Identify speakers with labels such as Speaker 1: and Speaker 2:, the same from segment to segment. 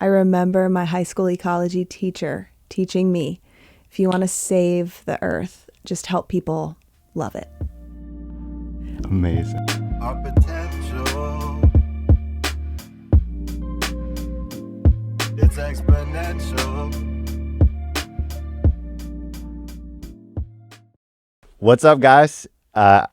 Speaker 1: I remember my high school ecology teacher teaching me, if you want to save the earth, just help people love it.
Speaker 2: Amazing.
Speaker 3: Our potential, it's exponential.
Speaker 2: What's up, guys?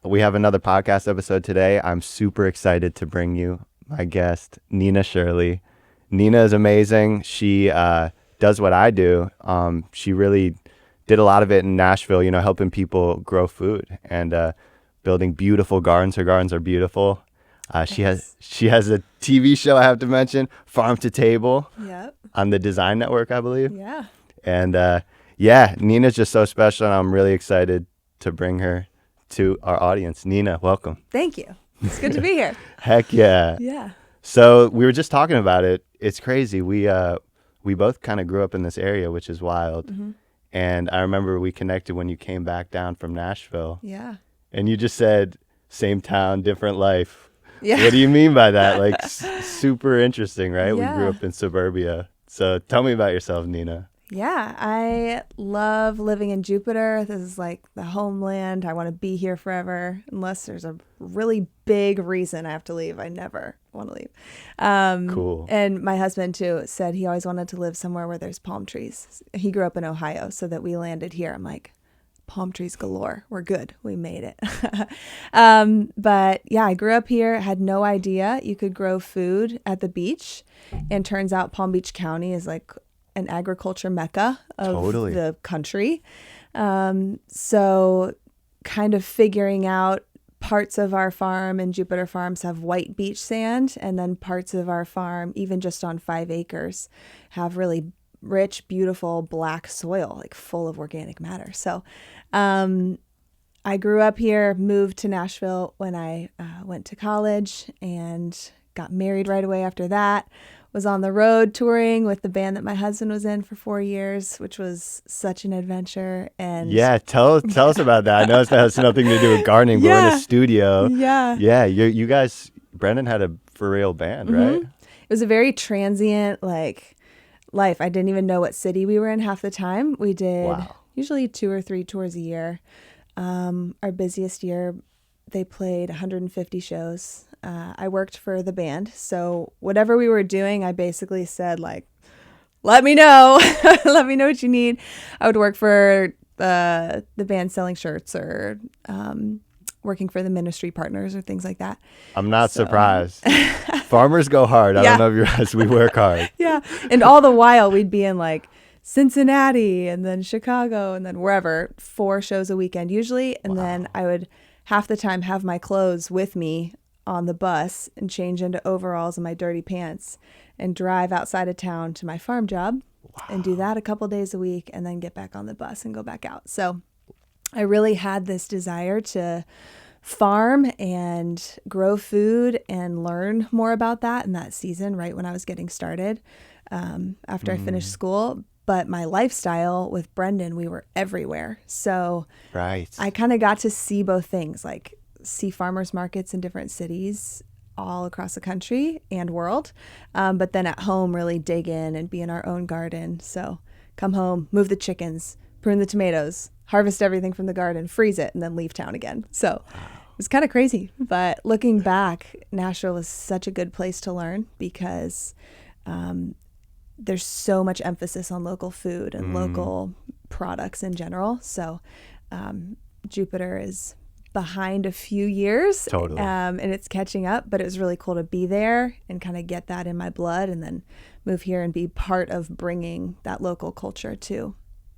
Speaker 2: We have another podcast episode today. I'm super excited to bring you my guest, Nina Shirley. Nina is amazing. She does what I do. She really did a lot of it in Nashville, helping people grow food and building beautiful gardens. Her gardens are beautiful. She has a TV show, I have to mention, Farm to Table.
Speaker 1: Yep.
Speaker 2: On the Design Network, I believe.
Speaker 1: Yeah.
Speaker 2: And Nina's just so special, and I'm really excited to bring her to our audience. Nina, welcome.
Speaker 1: Thank you. It's good to be here.
Speaker 2: Heck yeah.
Speaker 1: Yeah.
Speaker 2: So we were just talking about it. It's crazy. We both kind of grew up in this area, which is wild.
Speaker 1: Mm-hmm.
Speaker 2: And I remember we connected when you came back down from Nashville.
Speaker 1: Yeah.
Speaker 2: And you just said, same town, different life.
Speaker 1: Yeah.
Speaker 2: What do you mean by that? Like, super interesting, right?
Speaker 1: Yeah.
Speaker 2: We grew up in suburbia. So tell me about yourself, Nina.
Speaker 1: Yeah, I love living in Jupiter. This is like the homeland. I want to be here forever, unless there's a really big reason I have to leave. I never want to leave.
Speaker 2: Cool.
Speaker 1: And my husband, too, said he always wanted to live somewhere where there's palm trees. He grew up in Ohio, so that we landed here. I'm like, palm trees galore. We're good. We made it. But yeah, I grew up here, had no idea you could grow food at the beach. And turns out Palm Beach County is like an agriculture mecca of the country. So kind of figuring out, parts of our farm and Jupiter farms have white beach sand, and then parts of our farm, even just on 5 acres, have really rich, beautiful black soil, like full of organic matter. So I grew up here, moved to Nashville when I went to college, and got married right away after that. Was on the road touring with the band that my husband was in for 4 years, which was such an adventure. And
Speaker 2: yeah, tell us about that. I know it has nothing to do with gardening, but we're in a studio.
Speaker 1: Yeah.
Speaker 2: You guys, Brendan had a for real band, right?
Speaker 1: It was a very transient life. I didn't even know what city we were in half the time. We did usually 2 or 3 tours a year. Our busiest year, they played 150 shows. I worked for the band, so whatever we were doing, I basically said, like, let me know. Let me know what you need. I would work for the band selling shirts, or working for the ministry partners or things like that.
Speaker 2: I'm not surprised. Farmers go hard. I don't know if you realize, we work hard.
Speaker 1: Yeah, and all the while we'd be in like Cincinnati and then Chicago and then wherever, 4 shows a weekend usually. And then I would half the time have my clothes with me on the bus and change into overalls and my dirty pants and drive outside of town to my farm job and do that a couple days a week, and then get back on the bus and go back out. So I really had this desire to farm and grow food and learn more about that in that season, right when I was getting started, after I finished school. But my lifestyle with Brendan, we were everywhere. So I kind of got to see both things, like see farmers markets in different cities all across the country and world. But then at home, really dig in and be in our own garden. So come home, move the chickens, prune the tomatoes, harvest everything from the garden, freeze it, and then leave town again. So it was kind of crazy. But looking back, Nashville was such a good place to learn, because there's so much emphasis on local food and local products in general. So Jupiter is behind a few years, and it's catching up, but it was really cool to be there and kind of get that in my blood, and then move here and be part of bringing that local culture to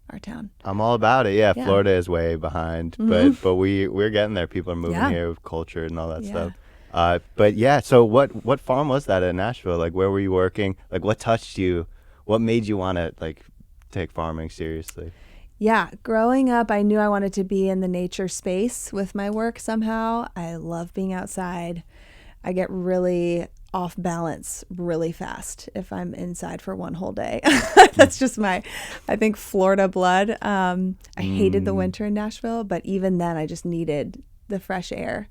Speaker 1: our town.
Speaker 2: I'm all about it. Yeah. Florida is way behind, but we're getting there. People are moving here with culture and all that stuff. But yeah, so what farm was that in Nashville? Like, where were you working? Like, what touched you? What made you want to like take farming seriously?
Speaker 1: Yeah, growing up, I knew I wanted to be in the nature space with my work somehow. I love being outside. I get really off balance really fast if I'm inside for one whole day. That's just my, I think, Florida blood. I hated the winter in Nashville, but even then I just needed the fresh air.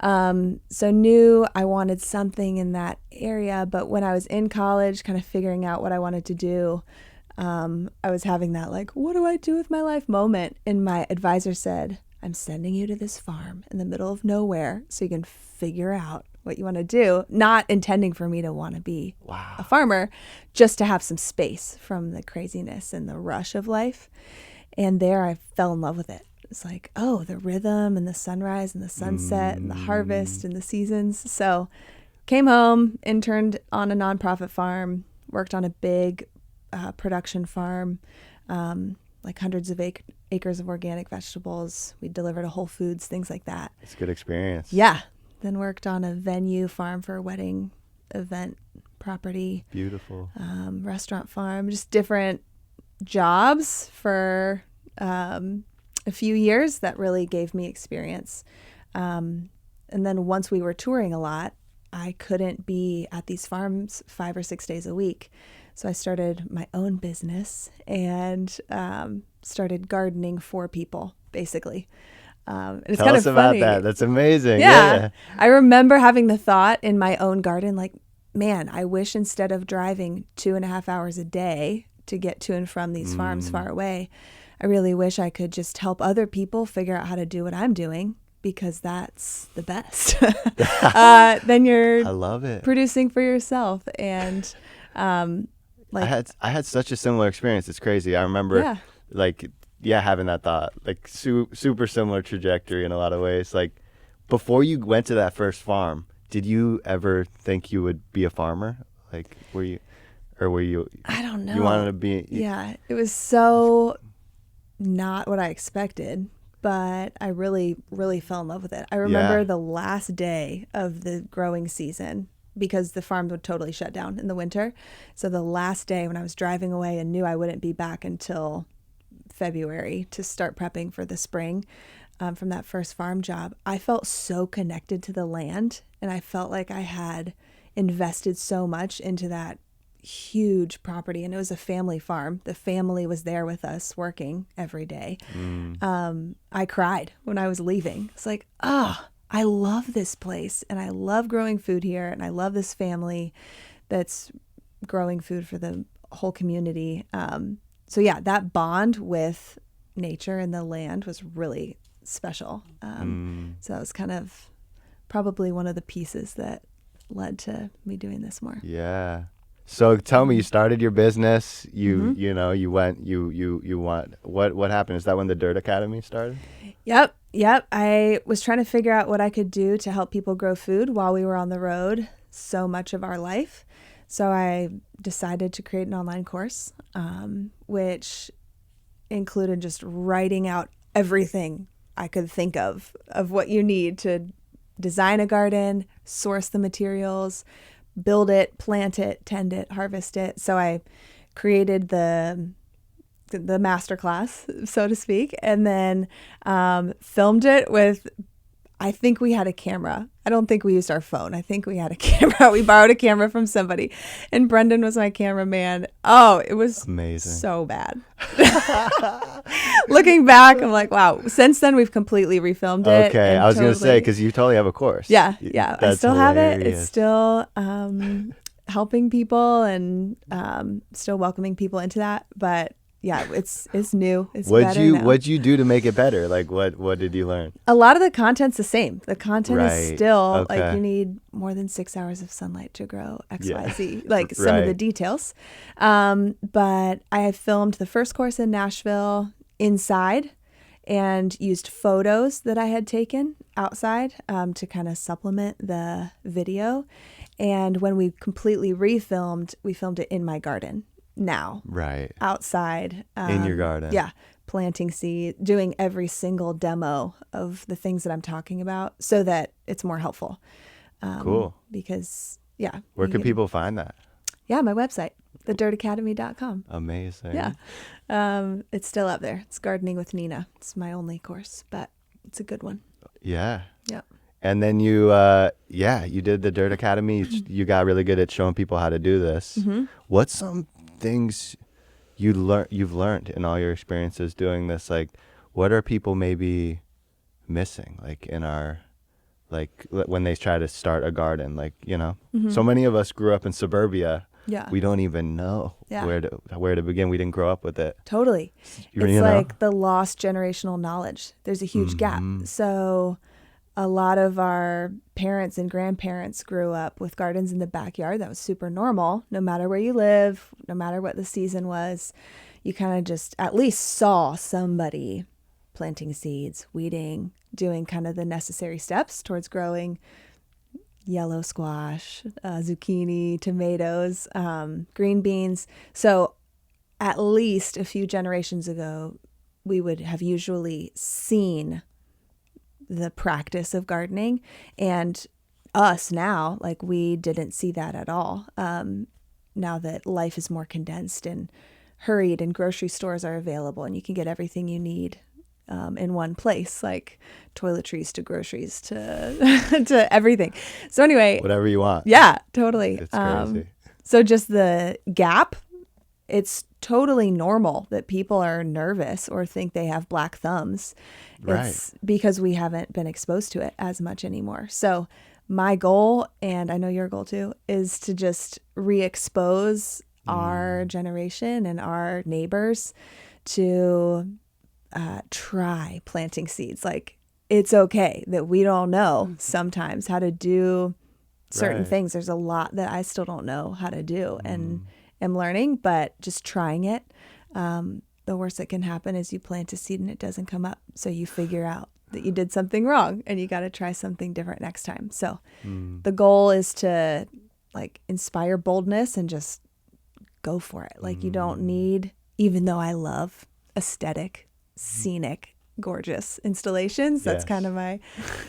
Speaker 1: So knew I wanted something in that area. But when I was in college, kind of figuring out what I wanted to do, I was having that like, what do I do with my life moment? And my advisor said, I'm sending you to this farm in the middle of nowhere so you can figure out what you want to do, not intending for me to want to be a farmer, just to have some space from the craziness and the rush of life. And there I fell in love with it. It's like, oh, the rhythm and the sunrise and the sunset and the harvest and the seasons. So came home, interned on a nonprofit farm, worked on a big production farm, like hundreds of acres of organic vegetables. We delivered to Whole Foods, things like that.
Speaker 2: It's a good experience.
Speaker 1: Yeah. Then worked on a venue farm for a wedding event property.
Speaker 2: Beautiful.
Speaker 1: Restaurant farm, just different jobs for a few years that really gave me experience. And then once we were touring a lot, I couldn't be at these farms 5 or 6 days a week. So I started my own business and started gardening for people, basically. It's
Speaker 2: Tell
Speaker 1: kind
Speaker 2: us
Speaker 1: of
Speaker 2: about
Speaker 1: funny.
Speaker 2: that. That's amazing.
Speaker 1: Yeah. I remember having the thought in my own garden, like, man, I wish instead of driving 2.5 hours a day to get to and from these farms far away, I really wish I could just help other people figure out how to do what I'm doing, because that's the best. Then you're
Speaker 2: I love it.
Speaker 1: producing for yourself. And
Speaker 2: I had such a similar experience. It's crazy. I remember having that thought, like super similar trajectory in a lot of ways. Like before you went to that first farm, did you ever think you would be a farmer? Like were you
Speaker 1: I don't know.
Speaker 2: You wanted to be
Speaker 1: Yeah, it was so not what I expected, but I really, really fell in love with it. I remember the last day of the growing season, because the farm would totally shut down in the winter. So the last day when I was driving away and knew I wouldn't be back until February to start prepping for the spring from that first farm job, I felt so connected to the land, and I felt like I had invested so much into that huge property. And it was a family farm. The family was there with us working every day. I cried when I was leaving. It's like, I love this place, and I love growing food here, and I love this family that's growing food for the whole community. So yeah, that bond with nature and the land was really special. So that was kind of probably one of the pieces that led to me doing this more.
Speaker 2: Yeah. So tell me, you started your business. You went. What happened? Is that when the Dirt Academy started?
Speaker 1: Yep. I was trying to figure out what I could do to help people grow food while we were on the road so much of our life. So I decided to create an online course, which included just writing out everything I could think of what you need to design a garden, source the materials, build it, plant it, tend it, harvest it. So I created the masterclass, so to speak, and then filmed it with, I think we had a camera. I don't think we used our phone. I think we had a camera. We borrowed a camera from somebody, and Brendan was my cameraman. Oh, it was
Speaker 2: amazing.
Speaker 1: So bad. Looking back, I'm like, wow. Since then, we've completely refilmed it.
Speaker 2: Okay, I was going to say, because you totally have a course.
Speaker 1: Yeah. I still have it.
Speaker 2: hilarious.
Speaker 1: It's still helping people and still welcoming people into that. But yeah, it's new. It's better now.
Speaker 2: What'd you do to make it better? Like what did you learn?
Speaker 1: A lot of the content's the same. The content is still
Speaker 2: Okay.
Speaker 1: like you need more than 6 hours of sunlight to grow XYZ, like some of the details. But I filmed the first course in Nashville inside and used photos that I had taken outside to kind of supplement the video. And when we completely refilmed, we filmed it in my garden. Now,
Speaker 2: Right.
Speaker 1: outside
Speaker 2: In your garden.
Speaker 1: Yeah, planting seed, doing every single demo of the things that I'm talking about so that it's more helpful.
Speaker 2: Cool.
Speaker 1: Because
Speaker 2: Where can people find that?
Speaker 1: Yeah, my website, thedirtacademy.com.
Speaker 2: Amazing.
Speaker 1: Yeah, it's still up there. It's Gardening with Nina. It's my only course, but it's a good one.
Speaker 2: Yeah.
Speaker 1: Yep.
Speaker 2: And then you did the Dirt Academy. You got really good at showing people how to do this.
Speaker 1: Mm-hmm.
Speaker 2: What's some things you've learned in all your experiences doing this? Like, what are people maybe missing, like in our like when they try to start a garden, like, you know, so many of us grew up in suburbia.
Speaker 1: Yeah.
Speaker 2: We don't even know
Speaker 1: Yeah.
Speaker 2: where to begin. We didn't grow up with it.
Speaker 1: Totally.
Speaker 2: You
Speaker 1: It's
Speaker 2: know?
Speaker 1: like the lost generational knowledge. There's a huge gap. So a lot of our parents and grandparents grew up with gardens in the backyard. That was super normal. No matter where you live, no matter what the season was, you kind of just at least saw somebody planting seeds, weeding, doing kind of the necessary steps towards growing yellow squash, zucchini, tomatoes, green beans. So at least a few generations ago, we would have usually seen the practice of gardening. And us now, like, we didn't see that at all. Now that life is more condensed and hurried and grocery stores are available and you can get everything you need in one place, like toiletries to groceries to to everything. So anyway,
Speaker 2: Whatever you want.
Speaker 1: yeah, totally.
Speaker 2: It's crazy.
Speaker 1: So just the gap, it's totally normal that people are nervous or think they have black thumbs.
Speaker 2: Right.
Speaker 1: It's because we haven't been exposed to it as much anymore. So my goal, and I know your goal too, is to just re-expose our generation and our neighbors to try planting seeds. Like, it's okay that we don't know sometimes how to do certain
Speaker 2: Right.
Speaker 1: things. There's a lot that I still don't know how to do and am learning, but just trying it. The worst that can happen is you plant a seed and it doesn't come up. So you figure out that you did something wrong and you got to try something different next time. So the goal is to like inspire boldness and just go for it. Like, you don't need, even though I love aesthetic, scenic, gorgeous installations. That's
Speaker 2: Yes.
Speaker 1: kind of my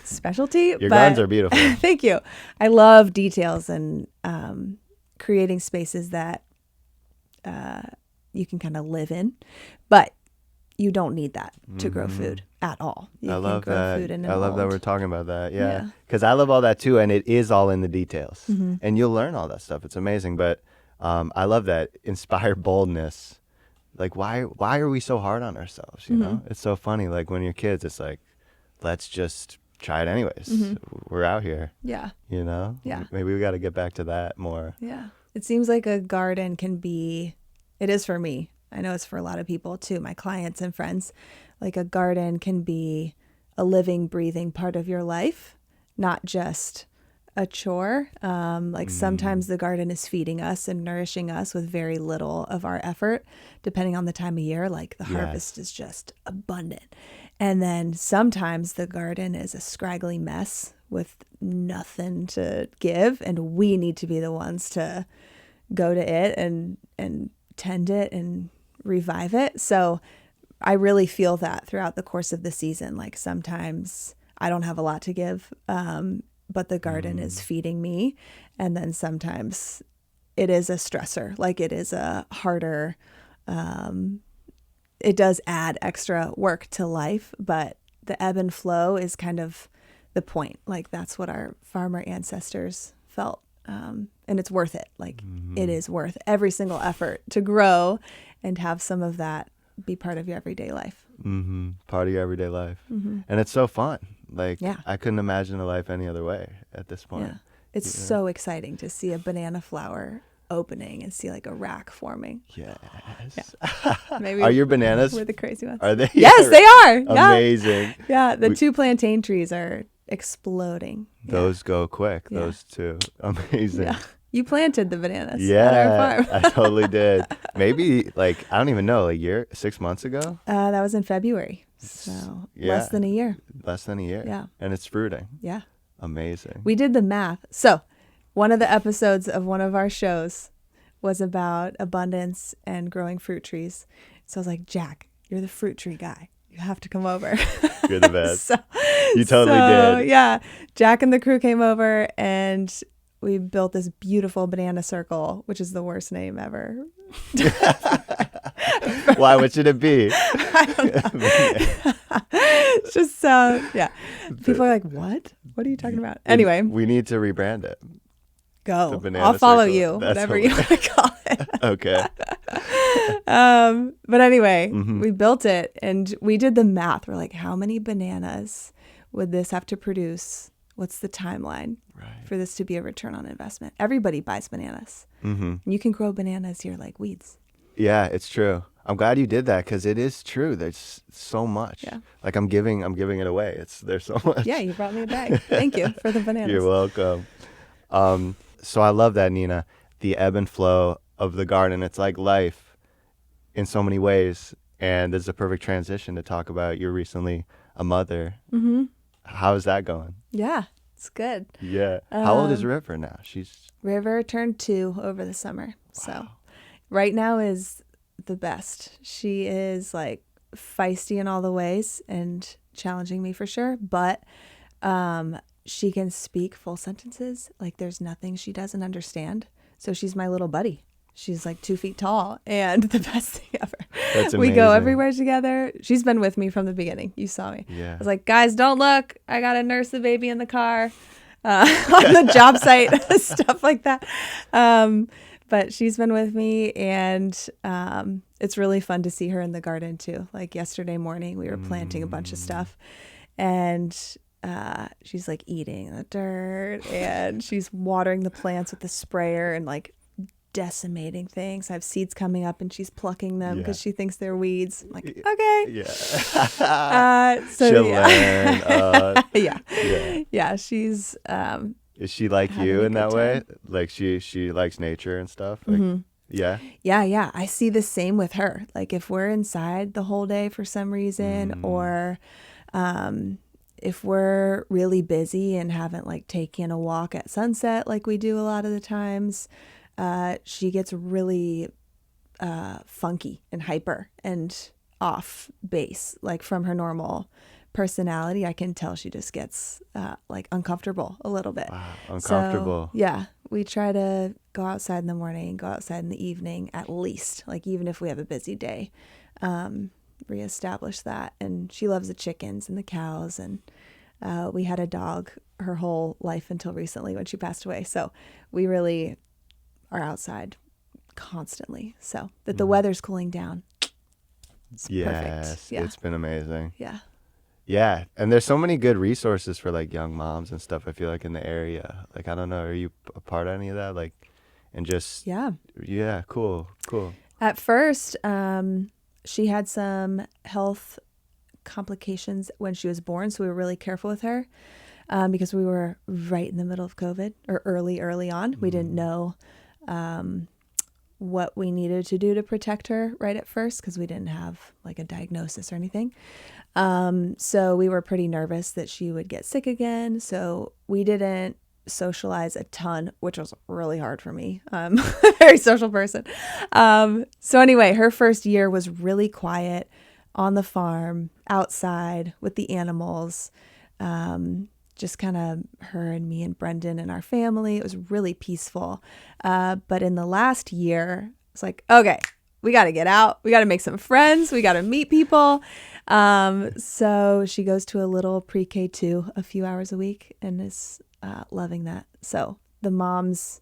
Speaker 1: specialty.
Speaker 2: Your gardens are beautiful.
Speaker 1: Thank you. I love details and creating spaces that you can kind of live in, but you don't need that to grow food at all. You
Speaker 2: I
Speaker 1: can
Speaker 2: love
Speaker 1: grow
Speaker 2: that.
Speaker 1: food in a
Speaker 2: I love that
Speaker 1: mold.
Speaker 2: we're talking about that.
Speaker 1: Yeah.
Speaker 2: Yeah. Because I love all that too. And it is all in the details.
Speaker 1: Mm-hmm.
Speaker 2: And you'll learn all that stuff. It's amazing. But I love that. Inspire boldness. Like, why are we so hard on ourselves? You
Speaker 1: Mm-hmm.
Speaker 2: know, it's so funny. Like, when you're kids, it's like, let's just try it anyways. We're out here,
Speaker 1: Yeah.
Speaker 2: you know?
Speaker 1: Yeah.
Speaker 2: Maybe we got to get back to that more.
Speaker 1: Yeah. It seems like a garden can be, it is for me. I know it's for a lot of people too, my clients and friends. Like, a garden can be a living, breathing part of your life, not just a chore. Like, sometimes the garden is feeding us and nourishing us with very little of our effort, depending on the time of year. Like, the harvest is just abundant. And then sometimes the garden is a scraggly mess with nothing to give, and we need to be the ones to go to it and tend it and revive it. So I really feel that throughout the course of the season. Like, sometimes I don't have a lot to give, but the garden is feeding me. And then sometimes it is a stressor. Like, it is a harder, it does add extra work to life, but the ebb and flow is kind of the point. Like, that's what our farmer ancestors felt. And it's worth it. Like, it is worth every single effort to grow and have some of that be part of your everyday life.
Speaker 2: Part of your everyday life. And it's so fun. Like,
Speaker 1: Yeah.
Speaker 2: I couldn't imagine a life any other way at this point.
Speaker 1: Yeah. It's so exciting to see a banana flower opening and see like a rack forming.
Speaker 2: Yes.
Speaker 1: Maybe
Speaker 2: Are your bananas?
Speaker 1: we're the crazy ones.
Speaker 2: Are they?
Speaker 1: Yes, they are. Yeah.
Speaker 2: Amazing.
Speaker 1: Yeah. The two plantain trees are exploding. Yeah.
Speaker 2: Those go quick.
Speaker 1: Yeah.
Speaker 2: Those two. Amazing.
Speaker 1: Yeah. You planted the bananas
Speaker 2: Yeah,
Speaker 1: at our farm.
Speaker 2: I totally did. Maybe like, I don't even know, a year, 6 months ago,
Speaker 1: That was in February. So
Speaker 2: Yeah.
Speaker 1: less than a year.
Speaker 2: less than a year.
Speaker 1: Yeah.
Speaker 2: And it's fruiting.
Speaker 1: Yeah.
Speaker 2: Amazing.
Speaker 1: We did the math. So one of the episodes of one of our shows was about abundance and growing fruit trees. So I was like, Jack, you're the fruit tree guy. You have to come over.
Speaker 2: You're the best.
Speaker 1: So,
Speaker 2: You totally did.
Speaker 1: Yeah. Jack and the crew came over and we built this beautiful banana circle, which is the worst name ever.
Speaker 2: Why? What should it be?
Speaker 1: It's just so, yeah. People are like, what? What are you talking about? Anyway,
Speaker 2: We need to rebrand it. the
Speaker 1: go.
Speaker 2: banana
Speaker 1: I'll follow
Speaker 2: circle.
Speaker 1: you,
Speaker 2: That's
Speaker 1: whatever you want to call it.
Speaker 2: Okay.
Speaker 1: But anyway,
Speaker 2: Mm-hmm.
Speaker 1: we built it and we did the math. We're like, how many bananas would this have to produce What's the timeline
Speaker 2: Right.
Speaker 1: for this to be a return on investment? Everybody buys bananas.
Speaker 2: Mm-hmm.
Speaker 1: And you can grow bananas here like weeds.
Speaker 2: Yeah, it's true. I'm glad you did that because it is true. There's so much.
Speaker 1: Yeah.
Speaker 2: Like I'm giving it away. There's so much.
Speaker 1: Yeah, you brought me a bag. Thank you for the bananas.
Speaker 2: You're welcome. So I love that, Nina. The ebb and flow of the garden. It's like life in so many ways. And this is a perfect transition to talk about you're recently a mother.
Speaker 1: Mm-hmm.
Speaker 2: How's that going?
Speaker 1: Yeah, it's good.
Speaker 2: Yeah. How old is River now? She's
Speaker 1: River turned 2 over the summer. So right now is the best. She is like feisty in all the ways and challenging me for sure. But she can speak full sentences. Like there's nothing she doesn't understand. So she's my little buddy. She's like 2 feet tall and the best thing ever.
Speaker 2: That's
Speaker 1: We go
Speaker 2: amazing.
Speaker 1: everywhere together. She's been with me from the beginning. You saw me.
Speaker 2: Yeah.
Speaker 1: I was like, guys, don't look. I got to nurse the baby in the car on the job site, stuff like that. But she's been with me and it's really fun to see her in the garden too. Like yesterday morning, we were planting a bunch of stuff and she's like eating the dirt and she's watering the plants with the sprayer and like decimating things. I have seeds coming up and she's plucking them because she thinks they're weeds. I'm like, okay.
Speaker 2: Yeah.
Speaker 1: So
Speaker 2: She'll
Speaker 1: yeah.
Speaker 2: learn.
Speaker 1: Yeah. Yeah. She's
Speaker 2: Is she like
Speaker 1: having
Speaker 2: you
Speaker 1: a
Speaker 2: in
Speaker 1: good
Speaker 2: that way?
Speaker 1: time.
Speaker 2: Like she likes nature and stuff? Like, yeah.
Speaker 1: Yeah. I see the same with her. Like if we're inside the whole day for some reason or if we're really busy and haven't like taken a walk at sunset like we do a lot of the times, she gets really funky and hyper and off base, like from her normal personality. I can tell she just gets like uncomfortable a little bit.
Speaker 2: Wow, uncomfortable.
Speaker 1: So, yeah, we try to go outside in the morning, go outside in the evening at least, like even if we have a busy day, reestablish that. And she loves the chickens and the cows. And we had a dog her whole life until recently when she passed away. So we really are outside constantly. So that the weather's cooling down. It's
Speaker 2: Yes,
Speaker 1: perfect. Yeah.
Speaker 2: it's been amazing.
Speaker 1: Yeah.
Speaker 2: Yeah, and there's so many good resources for like young moms and stuff. I feel like in the area. Like I don't know, are you a part of any of that? Like, and just
Speaker 1: Yeah.
Speaker 2: cool.
Speaker 1: At first, she had some health complications when she was born, so we were really careful with her because we were right in the middle of COVID or early on. We didn't know what we needed to do to protect her right at first because we didn't have like a diagnosis or anything. So we were pretty nervous that she would get sick again. So we didn't socialize a ton, which was really hard for me. I'm a very social person. So anyway, her first year was really quiet on the farm, outside with the animals, just kind of her and me and Brendan and our family. It was really peaceful. But in the last year, it's like, okay, we got to get out. We got to make some friends. We got to meet people. So she goes to a little pre-K 2 a few hours a week and is loving that. So the moms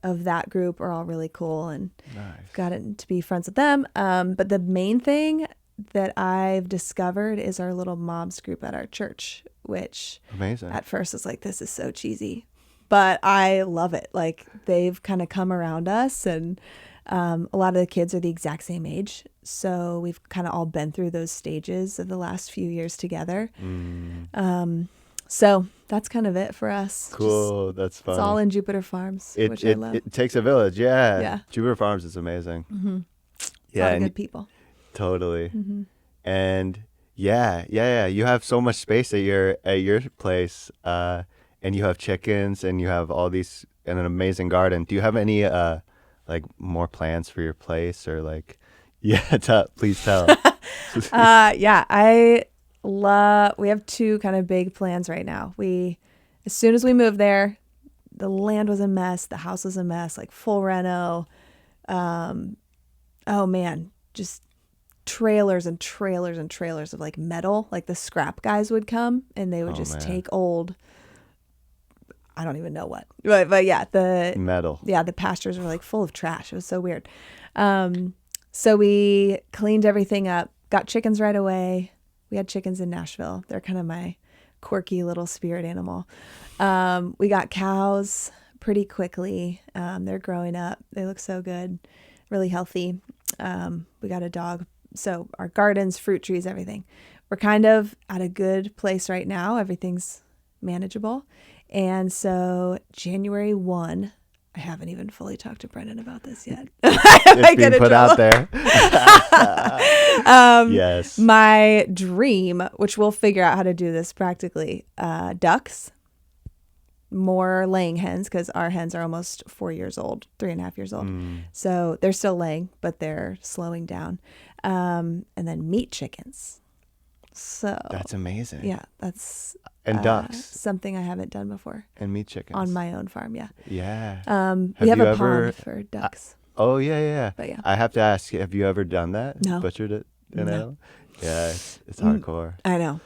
Speaker 1: of that group are all really cool and
Speaker 2: Nice.
Speaker 1: gotten to be friends with them. But the main thing that I've discovered is our little moms group at our church, which
Speaker 2: Amazing.
Speaker 1: at first is like, this is so cheesy, but I love it. Like they've kind of come around us and a lot of the kids are the exact same age. So we've kind of all been through those stages of the last few years together. So that's kind of it for us.
Speaker 2: Cool. That's fun.
Speaker 1: It's all in Jupiter Farms, which I love.
Speaker 2: It takes a village. Yeah.
Speaker 1: Yeah.
Speaker 2: Jupiter Farms is amazing.
Speaker 1: A lot
Speaker 2: Yeah.
Speaker 1: of
Speaker 2: And
Speaker 1: good people.
Speaker 2: totally. And yeah. You have so much space at your place, and you have chickens, and you have all these and an amazing garden. Do you have any like more plans for your place or like? Yeah, please tell.
Speaker 1: Yeah, we have 2 kind of big plans right now. As soon as we moved there, the land was a mess, the house was a mess, like full reno. Oh man, just trailers and trailers and trailers of like metal. Like the scrap guys would come and they would just take old, I don't even know what, but yeah,
Speaker 2: Metal.
Speaker 1: yeah, the pastures were like full of trash. It was so weird. So we cleaned everything up, got chickens right away. We had chickens in Nashville. They're kind of my quirky little spirit animal. We got cows pretty quickly. They're growing up. They look so good, really healthy. We got a dog. So our gardens, fruit trees, everything. We're kind of at a good place right now. Everything's manageable. And so January 1, I haven't even fully talked to Brendan about this yet.
Speaker 2: It's being put out there. Yes.
Speaker 1: My dream, which we'll figure out how to do this practically, ducks, more laying hens, because our hens are almost 4 years old, 3.5 years old. So they're still laying, but they're slowing down. And then meat chickens. So
Speaker 2: That's amazing.
Speaker 1: yeah, that's
Speaker 2: And ducks.
Speaker 1: something I haven't done before
Speaker 2: And meat chickens.
Speaker 1: on my own farm. Yeah.
Speaker 2: Yeah.
Speaker 1: We have
Speaker 2: you
Speaker 1: a
Speaker 2: ever-
Speaker 1: pond for ducks.
Speaker 2: Oh, yeah.
Speaker 1: But yeah.
Speaker 2: I have to ask, have you ever done that?
Speaker 1: No.
Speaker 2: Butchered it?
Speaker 1: No.
Speaker 2: Animal? Yeah, it's hardcore.
Speaker 1: I know.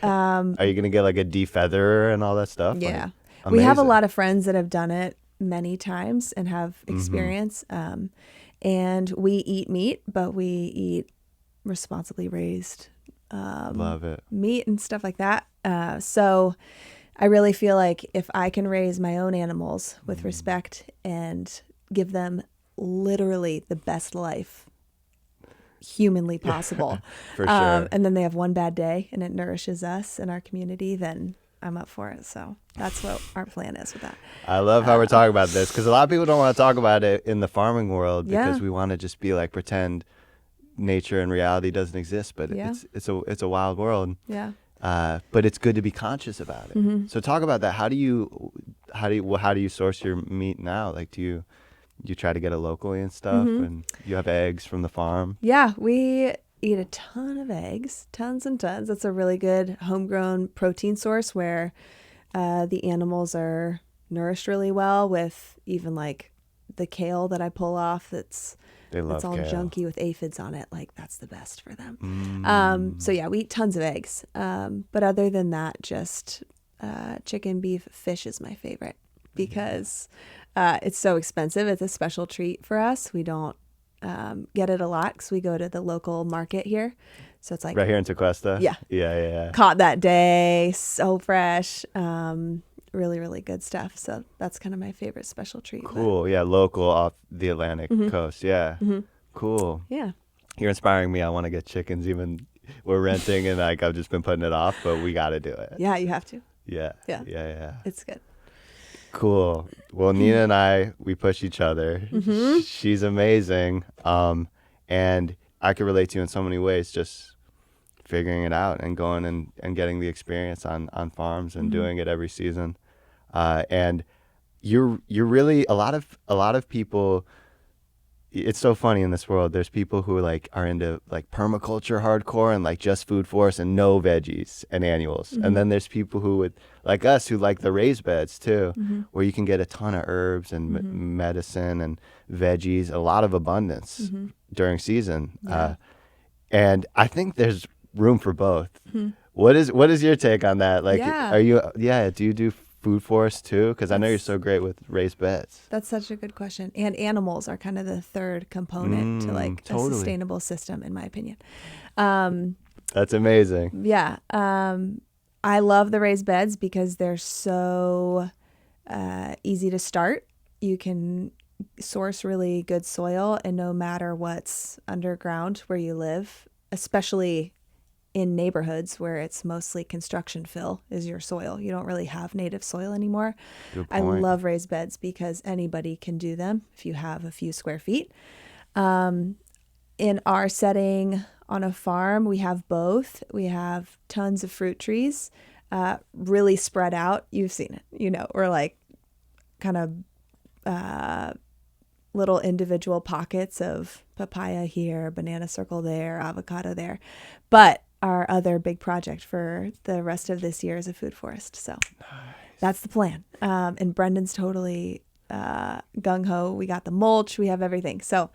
Speaker 2: Are you going to get like a defeatherer and all that stuff?
Speaker 1: Yeah.
Speaker 2: Like,
Speaker 1: We have a
Speaker 2: amazing.
Speaker 1: lot of friends that have done it many times and have experience. And we eat meat, but we eat responsibly raised
Speaker 2: Love it.
Speaker 1: meat and stuff like that. So I really feel like if I can raise my own animals with respect and give them literally the best life humanly possible,
Speaker 2: For sure.
Speaker 1: and then they have one bad day and it nourishes us and our community, then I'm up for it. So that's what our plan is with that.
Speaker 2: I love how we're talking about this because a lot of people don't want to talk about it in the farming world because
Speaker 1: Yeah.
Speaker 2: we want to just be like pretend nature and reality doesn't exist, but
Speaker 1: Yeah.
Speaker 2: it's a wild world.
Speaker 1: Yeah.
Speaker 2: But it's good to be conscious about it. So talk about that. How do you source your meat now? Like, do you try to get it locally and stuff, and you have eggs from the farm?
Speaker 1: Yeah, we eat a ton of eggs, tons and tons. That's a really good homegrown protein source where the animals are nourished really well with even like the kale that I pull off that's
Speaker 2: They love
Speaker 1: all
Speaker 2: kale.
Speaker 1: junky with aphids on it. Like that's the best for them. So yeah, we eat tons of eggs. But other than that, just chicken, beef, fish is my favorite because it's so expensive. It's a special treat for us. We don't get it a lot because we go to the local market here. So it's like
Speaker 2: Right here in Tequesta?
Speaker 1: Yeah.
Speaker 2: Yeah.
Speaker 1: caught that day, so fresh. Really, really good stuff. So that's kind of my favorite special treat. but-
Speaker 2: Cool. Yeah, local off the Atlantic coast. Yeah. Cool.
Speaker 1: Yeah.
Speaker 2: You're inspiring me. I want to get chickens. Even we're renting, and like I've just been putting it off, but we got to do it.
Speaker 1: Yeah, you have to.
Speaker 2: Yeah.
Speaker 1: Yeah.
Speaker 2: Yeah.
Speaker 1: It's good.
Speaker 2: Cool. Well, Nina and we push each other. She's amazing. And I could relate to you in so many ways, just figuring it out and going and getting the experience on farms and doing it every season. And you're really a lot of people. It's so funny in this world. There's people who like are into like permaculture hardcore and like just food forests and no veggies and annuals. And then there's people who would like us who like the raised beds too, where you can get a ton of herbs and medicine and veggies, a lot of abundance during season.
Speaker 1: Yeah.
Speaker 2: And I think there's room for both. What is your take on that? Like,
Speaker 1: Yeah.
Speaker 2: do you do food forests too? Because I know you're so great with raised beds.
Speaker 1: That's such a good question. And animals are kind of the third component to like
Speaker 2: totally.
Speaker 1: a sustainable system, in my opinion.
Speaker 2: That's amazing.
Speaker 1: Yeah. I love the raised beds because they're so easy to start. You can source really good soil, and no matter what's underground where you live, especially in neighborhoods where it's mostly construction fill is your soil. You don't really have native soil anymore.
Speaker 2: Good
Speaker 1: I
Speaker 2: point.
Speaker 1: love raised beds because anybody can do them if you have a few square feet. In our setting on a farm, we have both. We have tons of fruit trees, really spread out. You've seen it, we're like kind of little individual pockets of papaya here, banana circle there, avocado there. But our other big project for the rest of this year is a food forest. So that's the plan. And Brendan's totally gung-ho. We got the mulch. We have everything. So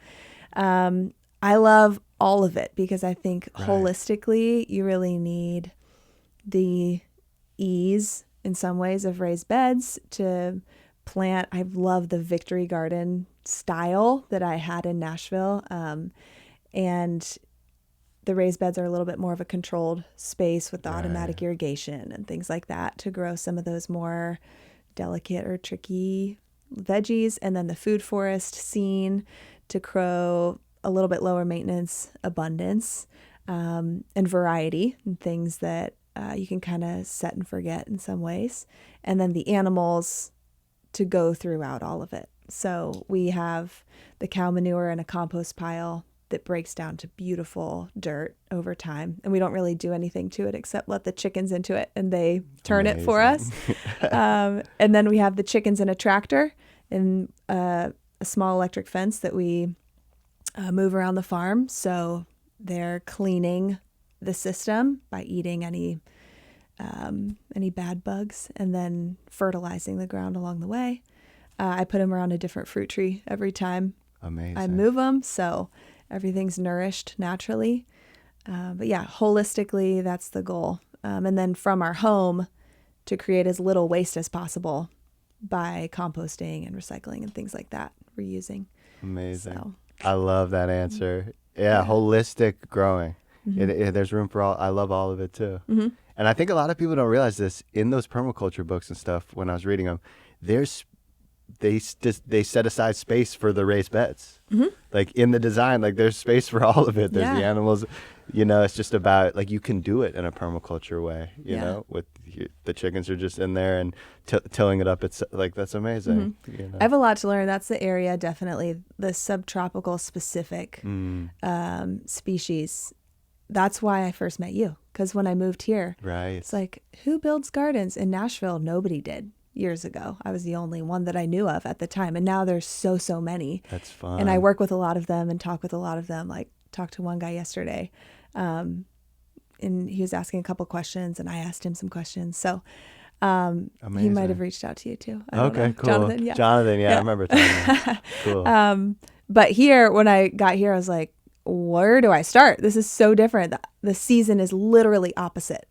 Speaker 1: I love all of it because I think holistically you really need the ease in some ways of raised beds to plant. I love the Victory Garden style that I had in Nashville. And the raised beds are a little bit more of a controlled space with the
Speaker 2: Right.
Speaker 1: automatic irrigation and things like that to grow some of those more delicate or tricky veggies. And then the food forest scene to grow a little bit lower maintenance abundance and variety and things that you can kind of set and forget in some ways. And then the animals to go throughout all of it. So we have the cow manure in a compost pile that breaks down to beautiful dirt over time. And we don't really do anything to it except let the chickens into it and they turn it for us. And then we have the chickens in a tractor and a small electric fence that we move around the farm. So they're cleaning the system by eating any bad bugs and then fertilizing the ground along the way. I put them around a different fruit tree every time
Speaker 2: Amazing.
Speaker 1: I move them. So everything's nourished naturally. But yeah, holistically, that's the goal. And then from our home to create as little waste as possible by composting and recycling and things like that, reusing.
Speaker 2: Amazing.
Speaker 1: So,
Speaker 2: I love that answer. Yeah, holistic growing. There's room for all. I love all of it too.
Speaker 1: mm-hmm.
Speaker 2: And I think a lot of people don't realize this in those permaculture books and stuff. When I was reading them, they set aside space for the raised beds.
Speaker 1: Mm-hmm.
Speaker 2: Like in the design, like there's space for all of it. There's
Speaker 1: Yeah.
Speaker 2: the animals. It's just about like you can do it in a permaculture way. You
Speaker 1: Yeah.
Speaker 2: know, with the chickens are just in there and tilling it up. It's like that's amazing.
Speaker 1: I have a lot to learn. That's the area, definitely the subtropical specific species. That's why I first met you. Because when I moved here,
Speaker 2: Right.
Speaker 1: it's like, who builds gardens in Nashville? Nobody did years ago. I was the only one that I knew of at the time. And now there's so many.
Speaker 2: That's fun.
Speaker 1: And I work with a lot of them and talk with a lot of them. Like talked to one guy yesterday. And he was asking a couple questions and I asked him some questions. So he
Speaker 2: Amazing.
Speaker 1: might have reached out to you too. I don't
Speaker 2: Okay,
Speaker 1: know.
Speaker 2: cool.
Speaker 1: Jonathan, yeah.
Speaker 2: Jonathan, yeah,
Speaker 1: Yeah.
Speaker 2: I remember talking about that. Cool.
Speaker 1: But here, when I got here, I was like, where do I start? This is so different. The season is literally opposite.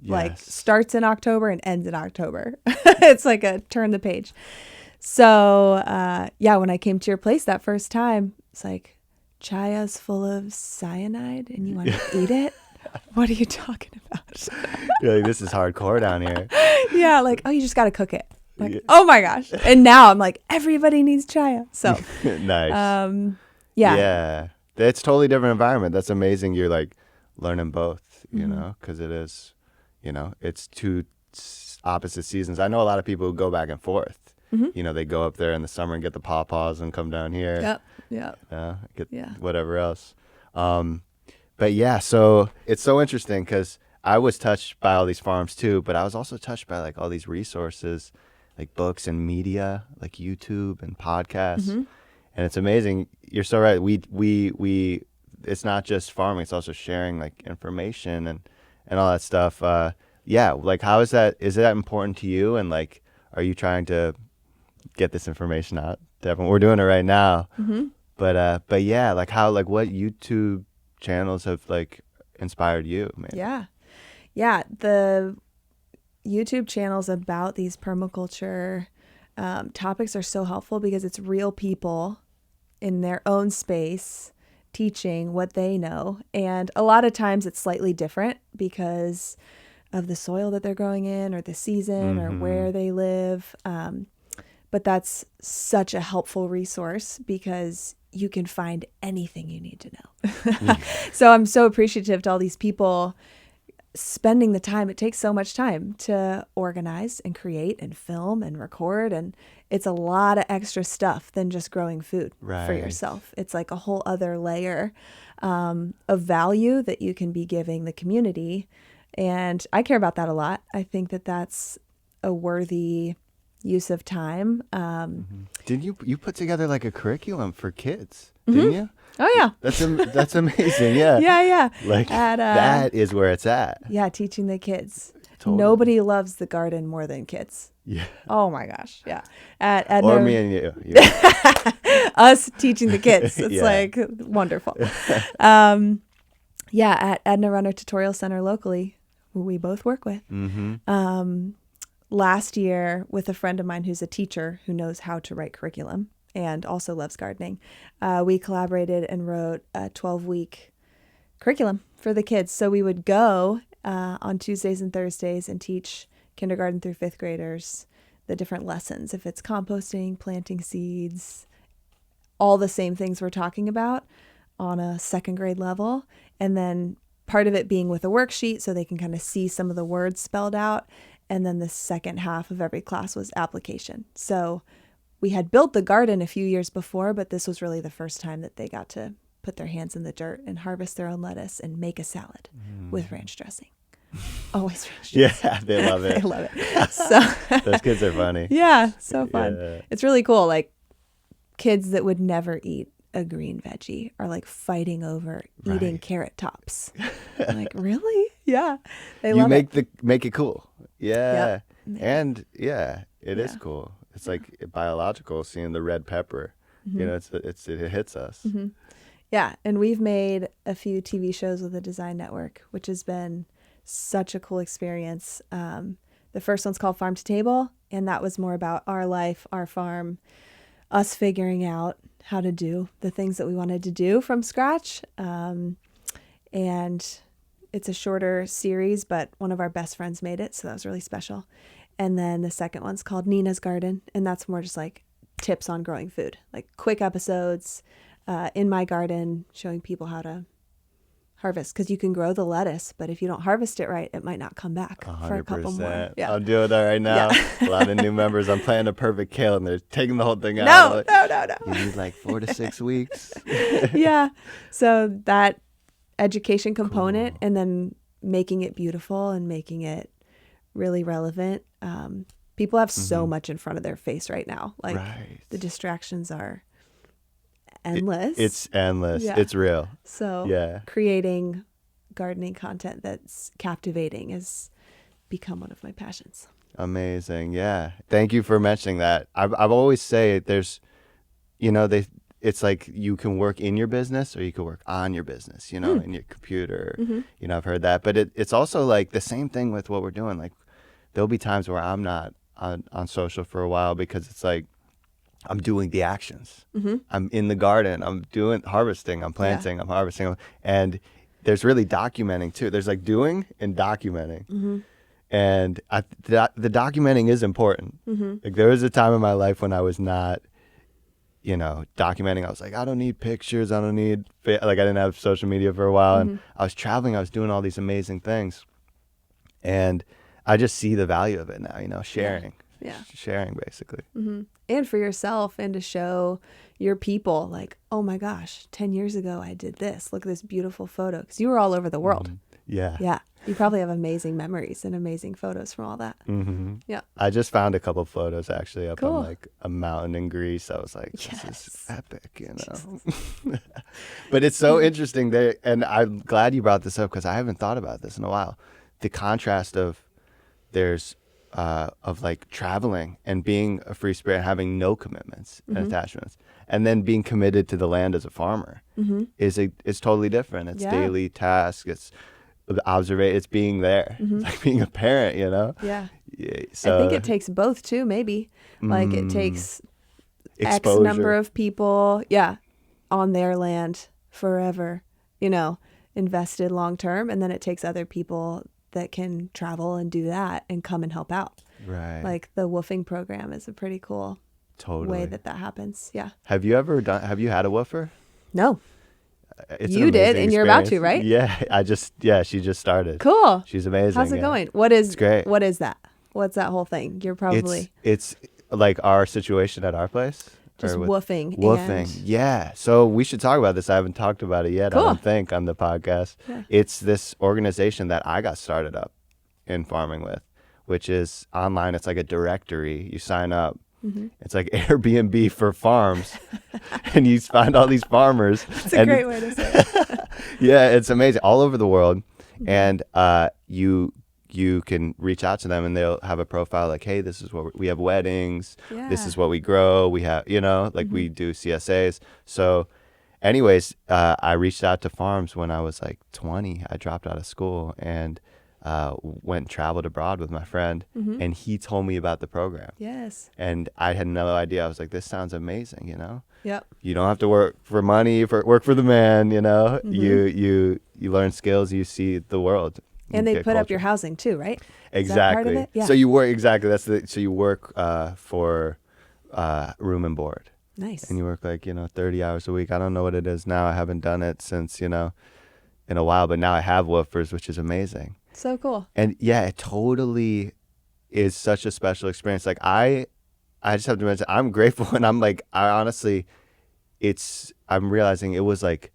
Speaker 1: Like
Speaker 2: Yes.
Speaker 1: starts in October and ends in October. It's like a turn the page. So when I came to your place that first time, it's like, chaya's full of cyanide and you want to eat it? What are you talking about?
Speaker 2: You're like, this is hardcore down here.
Speaker 1: Yeah, like, oh, you just got to cook it. Like,
Speaker 2: Yeah.
Speaker 1: oh my gosh. And now I'm like, everybody needs chaya. So,
Speaker 2: Nice.
Speaker 1: yeah.
Speaker 2: Yeah. It's totally different environment. That's amazing. You're like learning both, you know, because it is, it's two opposite seasons. I know a lot of people who go back and forth. They go up there in the summer and get the pawpaws and come down here.
Speaker 1: Yep.
Speaker 2: Get
Speaker 1: Yeah.
Speaker 2: whatever else. But yeah, so it's so interesting because I was touched by all these farms too, but I was also touched by like all these resources, like books and media, like YouTube and podcasts. And it's amazing. You're so right. We it's not just farming, it's also sharing like information and all that stuff. Like how is that important to you? And like, are you trying to get this information out to everyone? We're doing it right now. But yeah, like how, like what YouTube channels have like inspired you, maybe?
Speaker 1: Yeah. The YouTube channels about these permaculture topics are so helpful because it's real people in their own space teaching what they know. And a lot of times it's slightly different because of the soil that they're growing in or the season or where they live. But that's such a helpful resource because you can find anything you need to know. So I'm so appreciative to all these people spending the time. It takes so much time to organize and create and film and record. And it's a lot of extra stuff than just growing food for
Speaker 2: Right.
Speaker 1: yourself. It's like a whole other layer of value that you can be giving the community. And I care about that a lot. I think that that's a worthy use of time.
Speaker 2: Did you put together like a curriculum for kids? Didn't you?
Speaker 1: Oh, yeah.
Speaker 2: That's amazing. Yeah.
Speaker 1: Yeah.
Speaker 2: Like
Speaker 1: At,
Speaker 2: that is where it's at.
Speaker 1: Yeah, teaching the kids.
Speaker 2: Totally.
Speaker 1: Nobody loves the garden more than kids.
Speaker 2: Yeah.
Speaker 1: Oh my gosh. Yeah. At
Speaker 2: Or
Speaker 1: no-
Speaker 2: me and you.
Speaker 1: us teaching the kids. It's
Speaker 2: Yeah.
Speaker 1: like wonderful. At Edna Runner Tutorial Center locally, who we both work with. Last year with a friend of mine who's a teacher who knows how to write curriculum and also loves gardening, we collaborated and wrote a 12-week curriculum for the kids. So we would go on Tuesdays and Thursdays and teach kindergarten through fifth graders the different lessons. If it's composting, planting seeds, all the same things we're talking about on a second grade level. And then part of it being with a worksheet so they can kind of see some of the words spelled out. And then the second half of every class was application. So we had built the garden a few years before, but this was really the first time that they got to put their hands in the dirt and harvest their own lettuce and make a salad with ranch dressing. Always ranch dressing.
Speaker 2: Yeah, they love it.
Speaker 1: They love it. So
Speaker 2: Those kids are funny.
Speaker 1: yeah, so fun.
Speaker 2: Yeah.
Speaker 1: It's really cool. Like kids that would never eat a green veggie are like fighting over eating
Speaker 2: Right.
Speaker 1: carrot tops. I'm like, really? Yeah. They
Speaker 2: You
Speaker 1: love
Speaker 2: make
Speaker 1: it.
Speaker 2: make it cool. Yeah.
Speaker 1: Yep.
Speaker 2: And yeah, it is
Speaker 1: Yeah.
Speaker 2: cool. It's like biological seeing the red pepper. You know, it hits us.
Speaker 1: Yeah. And we've made a few TV shows with the Design Network, which has been such a cool experience. The first one's called Farm to Table, and that was more about our life, our farm, us figuring out how to do the things that we wanted to do from scratch. And it's a shorter series, but one of our best friends made it, so that was really special. And then the second one's called Nina's Garden, and that's more just like tips on growing food, like quick episodes in my garden showing people how to harvest, because you can grow the lettuce, but if you don't harvest it right, it might not come back for a couple more.
Speaker 2: 100%.
Speaker 1: Yeah.
Speaker 2: I'm doing that right now.
Speaker 1: Yeah.
Speaker 2: A lot of new members. I'm planting a perfect kale, and they're taking the whole thing out.
Speaker 1: No,
Speaker 2: Like,
Speaker 1: no.
Speaker 2: You need like 4 to 6 weeks.
Speaker 1: Yeah. So that education component and then making it beautiful and making it really relevant. People have so much in front of their face right now. Like
Speaker 2: Right.
Speaker 1: the distractions are endless.
Speaker 2: It's endless.
Speaker 1: Yeah.
Speaker 2: It's real.
Speaker 1: So
Speaker 2: Yeah.
Speaker 1: creating gardening content that's captivating has become one of my passions.
Speaker 2: Amazing. Yeah. Thank you for mentioning that. I've always say there's, it's like you can work in your business or you can work on your business, in your computer. I've heard that. But it's also like the same thing with what we're doing. Like there'll be times where I'm not on social for a while because it's like I'm doing the actions. I'm in the garden. I'm doing harvesting. I'm planting. I'm harvesting. And there's really documenting too. There's like doing and documenting. And the documenting is important. Like there was a time in my life when I was not, documenting. I was like, I don't need pictures. I don't need, like I didn't have social media for a while. And I was traveling. I was doing all these amazing things. And I just see the value of it now, sharing.
Speaker 1: Yeah.
Speaker 2: Sharing basically.
Speaker 1: And for yourself, and to show your people like, oh my gosh, 10 years ago I did this. Look at this beautiful photo. Because you were all over the world.
Speaker 2: Yeah.
Speaker 1: Yeah. You probably have amazing memories and amazing photos from all that. Yeah.
Speaker 2: I just found a couple photos actually up
Speaker 1: Cool.
Speaker 2: on like a mountain in Greece. I was like, this
Speaker 1: Yes.
Speaker 2: is epic, But it's so interesting there. And I'm glad you brought this up because I haven't thought about this in a while. The contrast of like traveling and being a free spirit, having no commitments and attachments, and then being committed to the land as a farmer is totally different. It's
Speaker 1: Yeah.
Speaker 2: daily tasks. It's observation. It's being there. It's like being a parent,
Speaker 1: Yeah.
Speaker 2: Yeah, so
Speaker 1: I think it takes both too, maybe. Like it takes
Speaker 2: exposure.
Speaker 1: X number of people, on their land forever, invested long term. And then it takes other people that can travel and do that and come and help out.
Speaker 2: Right.
Speaker 1: Like the woofing program is a pretty cool
Speaker 2: Totally.
Speaker 1: way that happens. Yeah.
Speaker 2: Have you had a woofer?
Speaker 1: No.
Speaker 2: It's an
Speaker 1: You did,
Speaker 2: amazing
Speaker 1: and you're about to,
Speaker 2: experience.
Speaker 1: right?
Speaker 2: Yeah, she just started.
Speaker 1: Cool.
Speaker 2: She's amazing.
Speaker 1: How's it
Speaker 2: yeah.
Speaker 1: going?
Speaker 2: It's great.
Speaker 1: What is that? What's that whole thing? You're probably
Speaker 2: It's like our situation at our place.
Speaker 1: just
Speaker 2: or with-
Speaker 1: woofing.
Speaker 2: Woofing.
Speaker 1: And
Speaker 2: Yeah. So we should talk about this. I haven't talked about it yet, I
Speaker 1: Cool.
Speaker 2: don't think, on the podcast.
Speaker 1: Yeah.
Speaker 2: It's this organization that I got started up in farming with, which is online. It's like a directory. You sign up. It's like Airbnb for farms. And you find all these farmers.
Speaker 1: it's a great way to say it.
Speaker 2: Yeah, it's amazing. All over the world. And you can reach out to them and they'll have a profile like, hey, this is what we have weddings. This is what we grow. We have, like we do CSAs. So anyways, I reached out to farms when I was like 20. I dropped out of school and went and traveled abroad with my friend. And he told me about the program.
Speaker 1: Yes.
Speaker 2: And I had no idea. I was like, this sounds amazing,
Speaker 1: Yep.
Speaker 2: You don't have to work for money, work for the man, You you learn skills, you see the world.
Speaker 1: And
Speaker 2: you
Speaker 1: they
Speaker 2: get
Speaker 1: put up
Speaker 2: culture.
Speaker 1: your housing too, right? Is that part of
Speaker 2: Exactly.
Speaker 1: it? Yeah.
Speaker 2: So you work so you work for room and board.
Speaker 1: Nice.
Speaker 2: And you work like, 30 hours a week. I don't know what it is now. I haven't done it since, in a while, but now I have woofers, which is amazing.
Speaker 1: So cool.
Speaker 2: And yeah, it totally is such a special experience. Like I just have to mention, I'm grateful, and I'm like, I honestly, I'm realizing it was like,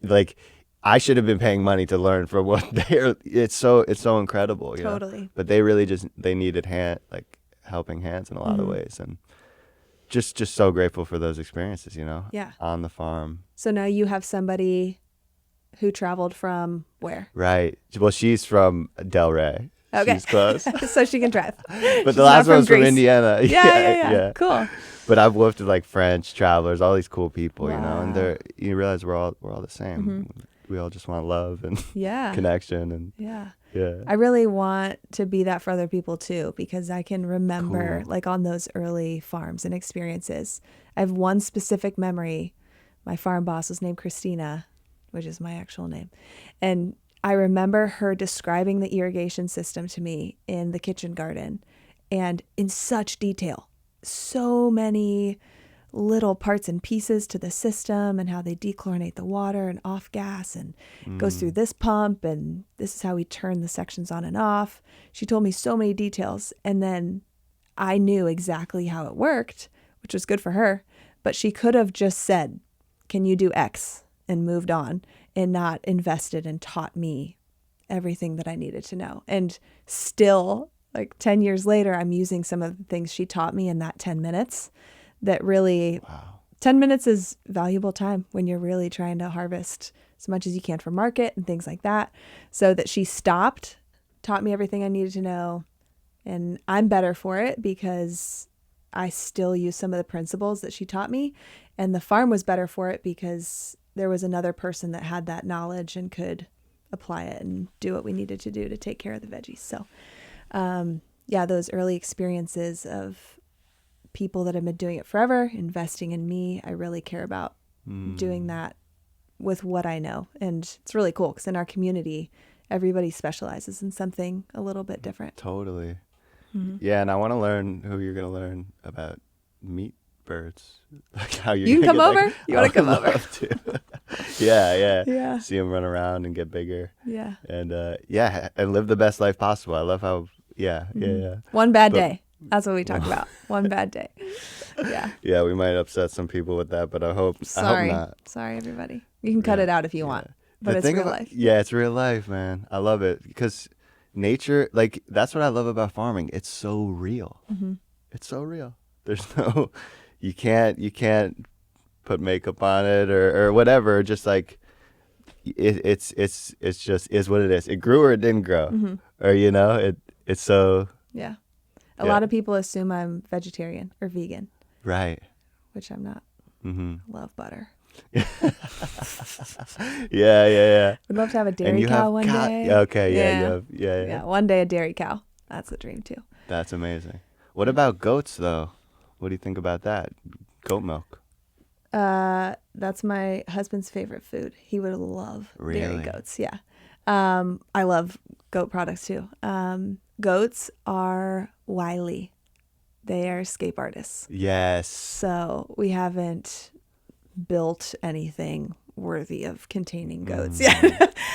Speaker 2: like I should have been paying money to learn from what it's so incredible,
Speaker 1: Totally.
Speaker 2: But they really they needed helping hands in a lot of
Speaker 1: Mm-hmm.
Speaker 2: ways, and just so grateful for those experiences,
Speaker 1: Yeah.
Speaker 2: on the farm.
Speaker 1: So now you have somebody who traveled from where?
Speaker 2: Right. Well, she's from Delray.
Speaker 1: Okay.
Speaker 2: She's close.
Speaker 1: So she can drive.
Speaker 2: But
Speaker 1: She's
Speaker 2: the last
Speaker 1: not
Speaker 2: one was from
Speaker 1: Greece.
Speaker 2: Indiana.
Speaker 1: Yeah. Cool.
Speaker 2: But I've worked with like French travelers, all these cool people, and
Speaker 1: Wow.
Speaker 2: you realize we're all the same.
Speaker 1: Mm-hmm.
Speaker 2: We all just want love and
Speaker 1: Yeah.
Speaker 2: connection, and
Speaker 1: Yeah.
Speaker 2: yeah.
Speaker 1: I really want to be that for other people too, because I can remember
Speaker 2: Cool.
Speaker 1: like on those early farms and experiences. I have one specific memory. My farm boss was named Christina, which is my actual name. And I remember her describing the irrigation system to me in the kitchen garden, and in such detail. So many little parts and pieces to the system, and how they dechlorinate the water and off gas, and it goes through this pump, and this is how we turn the sections on and off. She told me so many details, and then I knew exactly how it worked, which was good for her, but she could have just said, can you do X, and moved on, and not invested and taught me everything that I needed to know. And still, like 10 years later, I'm using some of the things she taught me in that 10 minutes. That really, 10 minutes is valuable time when you're really trying to harvest as much as you can for market and things like that. So that she stopped, taught me everything I needed to know, and I'm better for it because I still use some of the principles that she taught me, and the farm was better for it because there was another person that had that knowledge and could apply it and do what we needed to do to take care of the veggies. So, yeah, those early experiences of people that have been doing it forever, investing in me. I really care about doing that with what I know. And it's really cool because in our community, everybody specializes in something a little bit different.
Speaker 2: Totally.
Speaker 1: Mm-hmm.
Speaker 2: Yeah, and I want to learn who you're going to learn about meat birds. Like how
Speaker 1: You can come over? You want to come over?
Speaker 2: Yeah.
Speaker 1: Yeah.
Speaker 2: See them run around and get bigger.
Speaker 1: Yeah.
Speaker 2: And and live the best life possible. I love how, yeah.
Speaker 1: One bad
Speaker 2: But-
Speaker 1: day. That's what we talk about. One bad day. Yeah.
Speaker 2: Yeah, we might upset some people with that, but I hope
Speaker 1: Sorry.
Speaker 2: not.
Speaker 1: Sorry, everybody. You can cut it out if you want, but
Speaker 2: The
Speaker 1: it's
Speaker 2: thing
Speaker 1: real
Speaker 2: about-
Speaker 1: life.
Speaker 2: Yeah, it's real life, man. I love it because nature, like that's what I love about farming. It's so real.
Speaker 1: Mm-hmm.
Speaker 2: It's so real. There's no, you can't put makeup on it or whatever. Just like it's just is what it is. It grew or it didn't grow,
Speaker 1: Mm-hmm.
Speaker 2: or it's so
Speaker 1: Yeah. A
Speaker 2: Yeah.
Speaker 1: lot of people assume I'm vegetarian or vegan,
Speaker 2: right.
Speaker 1: which I'm not.
Speaker 2: Mm-hmm.
Speaker 1: I love butter.
Speaker 2: Yeah.
Speaker 1: Would love to have a
Speaker 2: And
Speaker 1: dairy
Speaker 2: you
Speaker 1: cow
Speaker 2: have
Speaker 1: one
Speaker 2: cow-
Speaker 1: day.
Speaker 2: yeah, okay,
Speaker 1: Yeah.
Speaker 2: you have, yeah.
Speaker 1: Yeah, one day a dairy cow. That's the dream too.
Speaker 2: That's amazing. What about goats though? What do you think about that? Goat milk.
Speaker 1: That's my husband's favorite food. He would love dairy
Speaker 2: Really?
Speaker 1: goats. Yeah. I love goat products too. Goats are wily. They are escape artists.
Speaker 2: Yes.
Speaker 1: So we haven't built anything worthy of containing goats yet.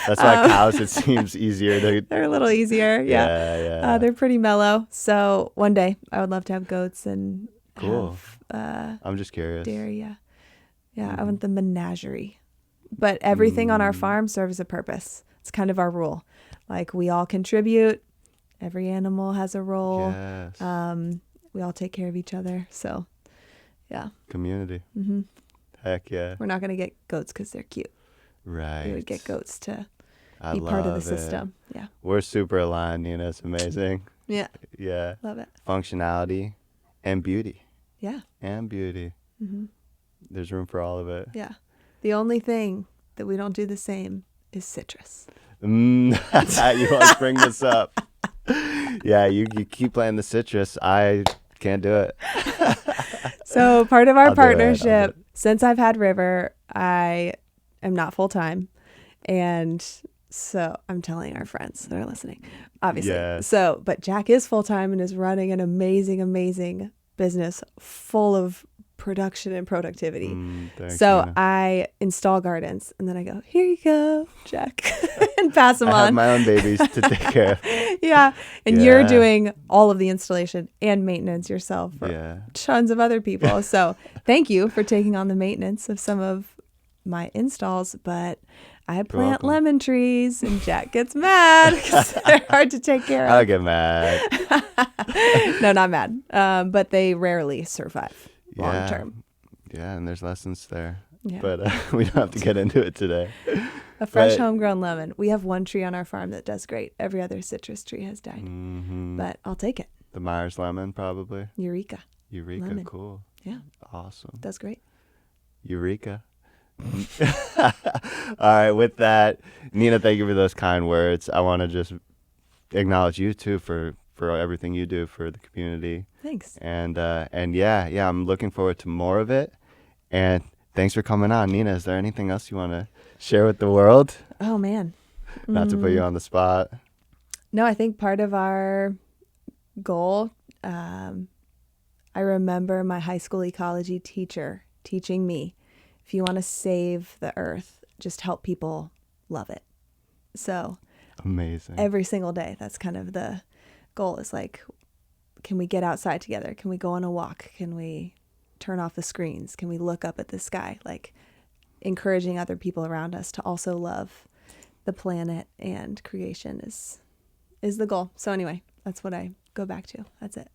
Speaker 2: That's why cows, it seems easier to.
Speaker 1: They're a little easier. Yeah.
Speaker 2: Yeah.
Speaker 1: They're pretty mellow. So one day I would love to have goats and
Speaker 2: Cool.
Speaker 1: have
Speaker 2: I'm just curious.
Speaker 1: dairy. Yeah. Yeah. I want the menagerie. But everything on our
Speaker 2: Mm.
Speaker 1: farm serves a purpose. It's kind of our rule. Like we all contribute. Every animal has a role.
Speaker 2: Yes.
Speaker 1: We all take care of each other. So yeah.
Speaker 2: Community.
Speaker 1: Hmm.
Speaker 2: Heck yeah.
Speaker 1: We're not going to get goats because they're cute.
Speaker 2: Right.
Speaker 1: We would get goats to
Speaker 2: I
Speaker 1: be part of the
Speaker 2: love it.
Speaker 1: system. Yeah.
Speaker 2: We're super aligned, Nina. It's amazing.
Speaker 1: Yeah.
Speaker 2: Yeah.
Speaker 1: Love it.
Speaker 2: Functionality and beauty.
Speaker 1: Yeah.
Speaker 2: And beauty.
Speaker 1: Hmm.
Speaker 2: There's room for all of it.
Speaker 1: Yeah. The only thing that we don't do the same is citrus.
Speaker 2: You want to bring this up. Yeah, you keep playing the citrus. I can't do it.
Speaker 1: So part of our
Speaker 2: I'll do it, I'll do
Speaker 1: partnership,
Speaker 2: it.
Speaker 1: since I've had River, I am not full time. And so I'm telling our friends that are listening, obviously.
Speaker 2: Yes.
Speaker 1: So, but Jack is full time and is running an amazing, amazing business full of production and productivity.
Speaker 2: Thanks,
Speaker 1: So
Speaker 2: Nina.
Speaker 1: I install gardens and then I go, here you go, Jack, and pass them
Speaker 2: I have
Speaker 1: on.
Speaker 2: my own babies to take care of.
Speaker 1: Yeah. And you're
Speaker 2: Yeah.
Speaker 1: doing all of the installation and maintenance yourself for
Speaker 2: Yeah.
Speaker 1: tons of other people. So thank you for taking on the maintenance of some of my installs. But I plant
Speaker 2: welcome.
Speaker 1: lemon trees and Jack gets mad because they're hard to take care
Speaker 2: I'll
Speaker 1: of.
Speaker 2: get mad.
Speaker 1: No, not mad. But they rarely survive long
Speaker 2: Yeah.
Speaker 1: term.
Speaker 2: Yeah, and there's lessons there.
Speaker 1: Yeah.
Speaker 2: But we don't have to get into it today.
Speaker 1: A fresh
Speaker 2: but-
Speaker 1: homegrown lemon. We have one tree on our farm that does great. Every other citrus tree has died.
Speaker 2: Mhm.
Speaker 1: But I'll take it.
Speaker 2: The Myers lemon, probably.
Speaker 1: Eureka.
Speaker 2: Eureka,
Speaker 1: Lemon.
Speaker 2: cool.
Speaker 1: Yeah,
Speaker 2: Awesome.
Speaker 1: does great.
Speaker 2: Eureka. All right, with that, Nina, thank you for those kind words. I want to just acknowledge you too for everything you do for the community.
Speaker 1: Thanks.
Speaker 2: And yeah, I'm looking forward to more of it. And thanks for coming on. Nina, is there anything else you want to share with the world?
Speaker 1: Oh, man.
Speaker 2: Not to put you on the spot.
Speaker 1: No, I think part of our goal, I remember my high school ecology teacher teaching me, if you want to save the earth, just help people love it. So
Speaker 2: Amazing.
Speaker 1: every single day, that's kind of the goal, is like, can we get outside together? Can we go on a walk? Can we turn off the screens? Can we look up at the sky? Like encouraging other people around us to also love the planet and creation is the goal. So anyway, that's what I go back to. That's it.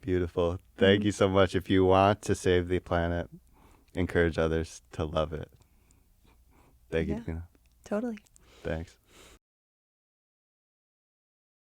Speaker 2: Beautiful. Thank you so much. If you want to save the planet, encourage others to love it. Thank you,
Speaker 1: Yeah.
Speaker 2: Nina.
Speaker 1: Totally.
Speaker 2: Thanks.